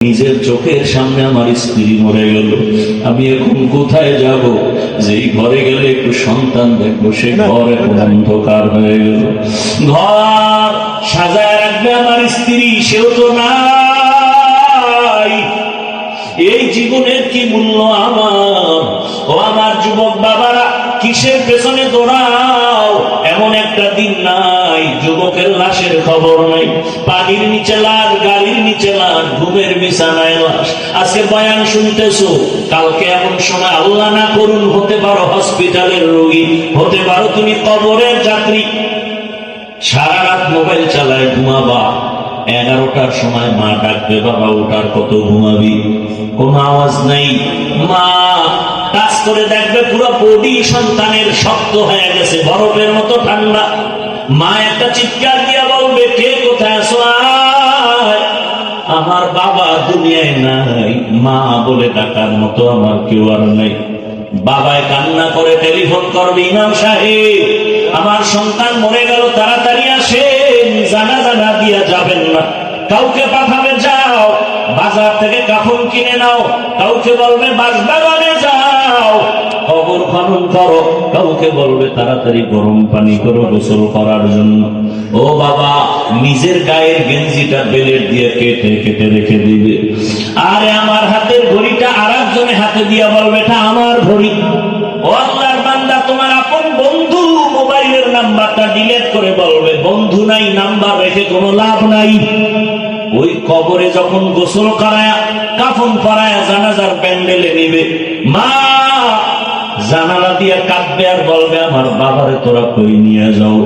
নিজের চোখের সামনে আমার স্ত্রী মরে গেল, আমি এখন কোথায় যাব? যেই ঘরে গেলে একটু সন্তান দেখবো, সে ঘর এখন অন্ধকার হয়ে গেল। ঘর সাজায় রাখবে আমার স্ত্রী, সেও তো নাই। এই জীবনের কি মূল্য আমার? ও আমার যুবক বাবারা, কিসের পেছনে দৌড়াও? এমন একটা দিন নাই যুবকের লাশের খবর নাই। পানির নিচে লাশ, গাড়ির নিচে লাশ, ঘুমের বিছানায় লাশ। আজকে বয়ান শুনতেছো, কালকে এমন সময় আল্লাহ না করুন হতে পারো হসপিটালের রোগী, হতে পারো তুমি কবরের যাত্রী। সারা রাত মোবাইল চালায় ঘুমাবা, 11টার সময় মা ডাকবে, বাবা ওঠার, কত ঘুমাবি? কোন আওয়াজ নাই। মা টাচ করে দেখবে পুরো বডি সন্তানের শক্ত হয়ে গেছে, বরফের মতো ঠান্ডা। মা একটা চিৎকার দিয়া বলবে, কে কোথায় আছো? আমার বাবা দুনিয়ায় নাই। মা বলে ডাকার মতো আমার কেউ আর নাই। বাবায় কান্না করে টেলিফোন করবে, ইমাম সাহেব আমার সন্তান মরে গেল, তাড়াতাড়ি আসেন, জানাজা না দিয়া যাবেন না। কাউকে পাঠাবে, যাও বাজার থেকে কাফন কিনে নাও। কাউকে বলবে বাঁশবাগানে যাও, কবর খনন করো। কাউকে বলবে তাড়াতাড়ি গরম পানি করো গোসল করার জন্য। ও বাবা নিজের গায়ের গেঞ্জিটা বেলেট দিয়ে কেটে কেটে রেখে দিবে। আরে আমার হাতের ঘড়িটা আর একজনের হাতে দিয়া বলবে, এটা আমার ঘড়ি। ও আল্লাহর বান্দা, তোমার আপন বন্ধু মোবাইলের নাম্বারটা ডিলিট করে বলবে, বন্ধু নাই, নাম্বার রেখে কোনো লাভ নাই। ওই কবরে যখন গোসল করায়া, কাফন পরায়া, জানাজার প্যান্ডেলে নিবে, মা জানালা দিয়ে কাঁদবে আর বলবে, আমার বাবারে তোরা কই নিয়ে যাও,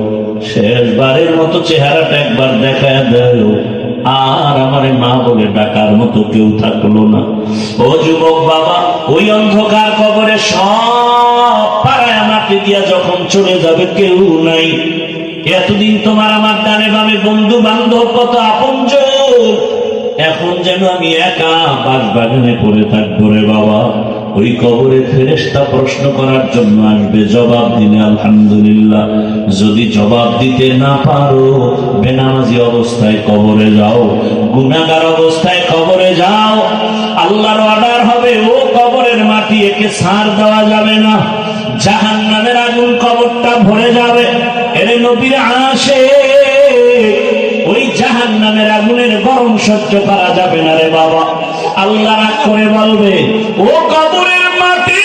শেষবারের মতো চেহারাটা একবার দেখায় দেও। আর আমারে মা বলে ডাকার মতো কেউ থাকলো না। ও যুবক বাবা, ওই অন্ধকার কবরে সব পাড়ায় মাটি দিয়া যখন চলে যাবে, কেউ নাই। এতদিন তোমার আমার ডানে বামে বন্ধু বান্ধব, কত আপনজন, এখন যেন আমি একা বাঁশবাগানে পড়ে থাকবো রে বাবা। ওই কবরে ফেরেশতা প্রশ্ন করার জন্য আসবে, জবাব দিলে আলহামদুলিল্লাহ। যদি জবাব দিতে না পারো, বেনামাজি অবস্থায় কবরে যাও, গুনাহগার অবস্থায় কবরে যাও। আল্লাহর অর্ডার হবে, ও কবরের মাটি একে ছাড় দেওয়া যাবে না, জাহান্নামের আগুন কবরটা ভরে যাবে। এরে নবীর আসে, ওই জাহান্নামের আগুনের গরম সহ্য করা যাবে না রে বাবা। আল্লাহ রাগ করে বলবে, ও কবরের মাটি,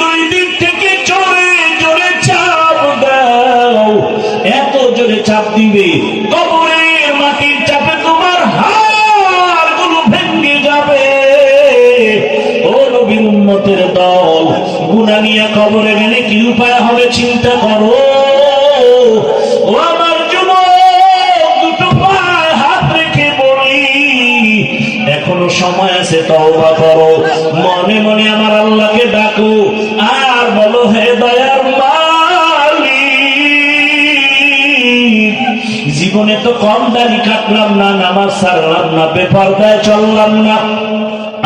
দুই দিক থেকে জোরে জোরে চাপ দাও। এত জোরে চাপ দিবে, কবরের মাটির চাপে তোমার হাড়গুলো ভেঙে যাবে। ও নবীর উম্মতের দল, গুনাহ নিয়ে কবরে গেলে কি উপায় হবে চিন্তা করো। ও আমার যুবক, দুটো পায়ে হাত রেখে বলি, এখনো সময় আছে, তওবা করো। মনে মনে আমার আল্লাহকে ডাকো আর বলো, হে দয়ার মালিক, জীবনে তো কম দাড়ি কাটলাম না, নামাজ ছাড়লাম না, বেপরদায় চললাম না।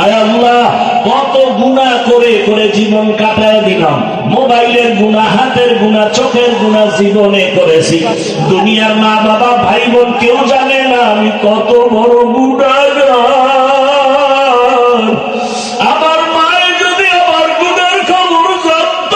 আয় আল্লাহ, কত গুনাহ করে করে জীবন কাটায় দিলাম। মোবাইলের গুনাহ, হাতের গুনাহ, চোখের গুনাহ জীবনে করেছি। দুনিয়ার মা বাবা ভাই বোন কেউ জানে না আমি কত বড় গুনাহগার। আমার মায়ে যদি আমার গুনার খবর জানত,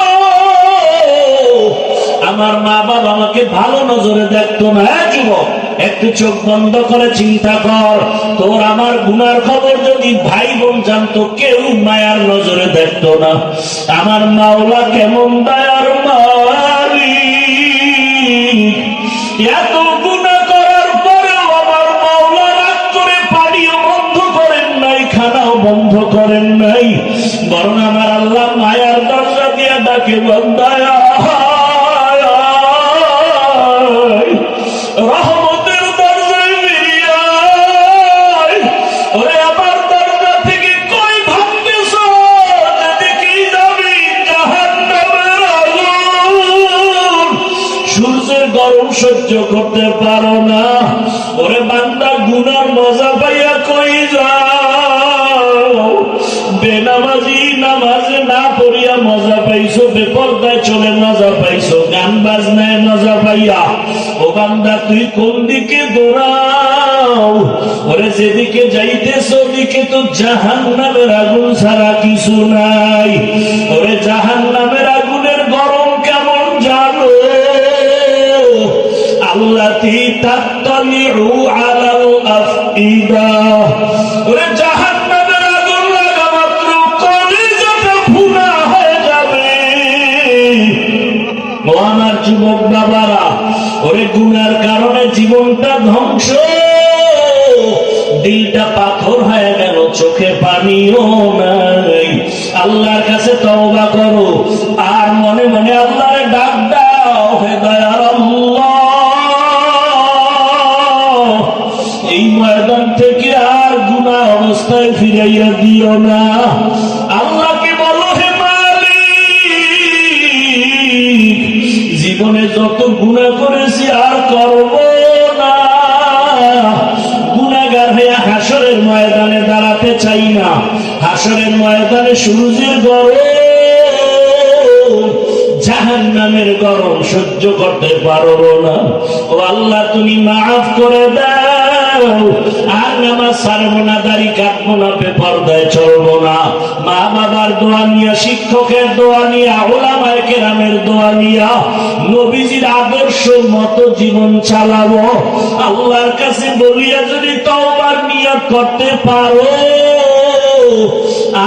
আমার মা বাবা আমাকে ভালো নজরে দেখতো না। যুবক, একটু চোখ বন্ধ করে চিন্তা কর, তোর আমার গুনার খবর যদি ভাই বোন জানতো, কেউ মায়ার নজরে দেখতো না। আমার মাওলা কেমন দয়ার মালিক, এত গুনাহ করার পরেও আমার মাওলা রাগ করে পানিও বন্ধ করেন নাই, খানাও বন্ধ করেন নাই, বরং আমার আল্লাহ মায়ার দরজা দিয়া ডাকে, বান্দায়া রহমতের দরজায় বেরিয়ে আয়। ওরে আমার দরজা থেকে কই ভাবতেছ, যেদিকেই যাবি জাহান্নামের আগুন, সূর্যের গরম সহ্য করতে পারো না। ওরে বান্দা, গুনার মজা পাইয়া কই যাও? বেনামাজি নামাজ না পড়িয়া মজা পাইছো, বেপরদায় চলে মজা পাইছো, গান বাজনায় মজা পাইয়া। ও বান্দা, তুই কোন দিকে দৌড়াও? ওরে যেদিকে যাইতেছ তো জাহান্নামের আগুন ছাড়া কিছু নাই। ওরে জাহান্নামের আগুনের গরম কেমন জানো? আল্লাতী তাত্তালিউ আলাল আফইদা। ওরে জাহান্নামের আগুন লাগা মাত্র কলিজাটা ভুনা হয়ে যাবে। ও আমার যুবক বাবারা, ওরে গুনার কারণে জীবনটা ধ্বংস, দিলটা পাথর হয়ে গেল, চোখে পানিও নাই। আল্লাহর কাছে তওবা করো আর মনে মনে আল্লাহরে ডাক দাও, হে দয়ার আল্লাহ, এই ময়দান থেকে আর গুনাহ অবস্থায় ফিরাইয়া দিও না। আল্লাহকে বলো, হে মালিক, জীবনে যত গুনাহ করেছি আর করব না। গুনাহগার হয়ে হাসরের ময়দানে দাঁড়াতে চাই না। হাসরের ময়দানে সূর্যের গরম, জাহান্নামের গরম সহ্য করতে পারবো না। ও আল্লাহ, তুমি মাফ করে দাও। আর নামাজ ছাড়বো না, দাড়ি কাটবো না, বেপরদায় চলবো না। মা বাবার দোয়া নিয়া, শিক্ষকের দোয়া নিয়া, ওলামায়ে কেরামের দোয়া নিয়া নবীজির আদর্শ মতো জীবন চালাবো। আল্লাহর কাছে বলিয়া যদি তওবার নিয়ত করতে পারো,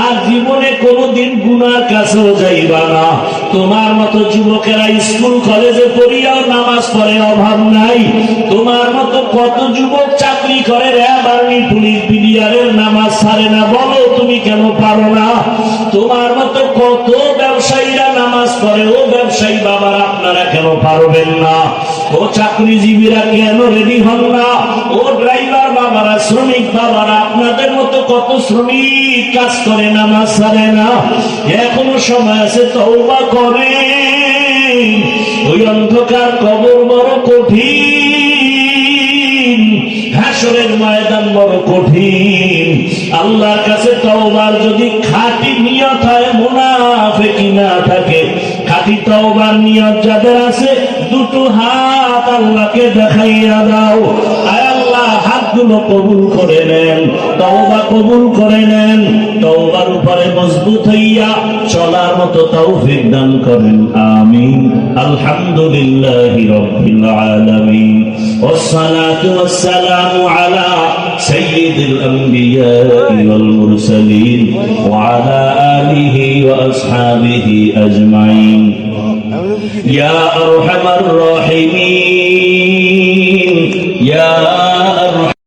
আর জীবনে কোনদিন গুনার কাছেও যাইবা না। তোমার মতো যুবকেরা স্কুল কলেজে পড়িয়াও নামাজ পড়ে, অভাব নাই। তোমার মতো কত যুবক চাকরি করে, র্যাব, আর্মি, পুলিশ, বিডিআরের নামাজ ছাড়ে না। বলো তুমি কেন পারো না? তোমার মতো কত ব্যবসায়ীরা নামাজ পড়ে, ও ব্যবসায়ী বাবারা আপনারা কেন পারবেন না? ও চাকরিজীবীরা কেন রেডি হন না? ও ড্রাইভার বাবারা, শ্রমিক বাবারা, আপনাদের মতো কত শ্রমিক কাজ করে, নামাজ ছাড়ে না। এখনো সময় আছে, তওবা করে। ওই অন্ধকার কবর বড় কঠিন, হাসরের ময়দান বড় কঠিন। আল্লাহর কাছে তওবার যদি খাঁটি নিয়ত হয়, মুনাফিকি না থাকে, খাঁটি তওবার নিয়ত যাদের আছে, দুটো হাত আল্লাহকে দেখাইয়া দাও। আয় আল্লাহ, হাতগুলো কবুল করে নেন, তওবা কবুল করে নেন। তওবার উপরে মজবুত হইয়া চলার মতো তৌফিক দান করেন, আমিন। আলহামদুলিল্লাহি রাব্বিল আলামিন, ওয়াসসালাতু ওয়াসসালামু আলা সাইয়্যিদিল আমবিয়া ওয়াল মুরসালিন ওয়া আলা আলিহি ওয়া আসহাবিহি আজমাইন। ইয়া আরহামার রাহিমিন।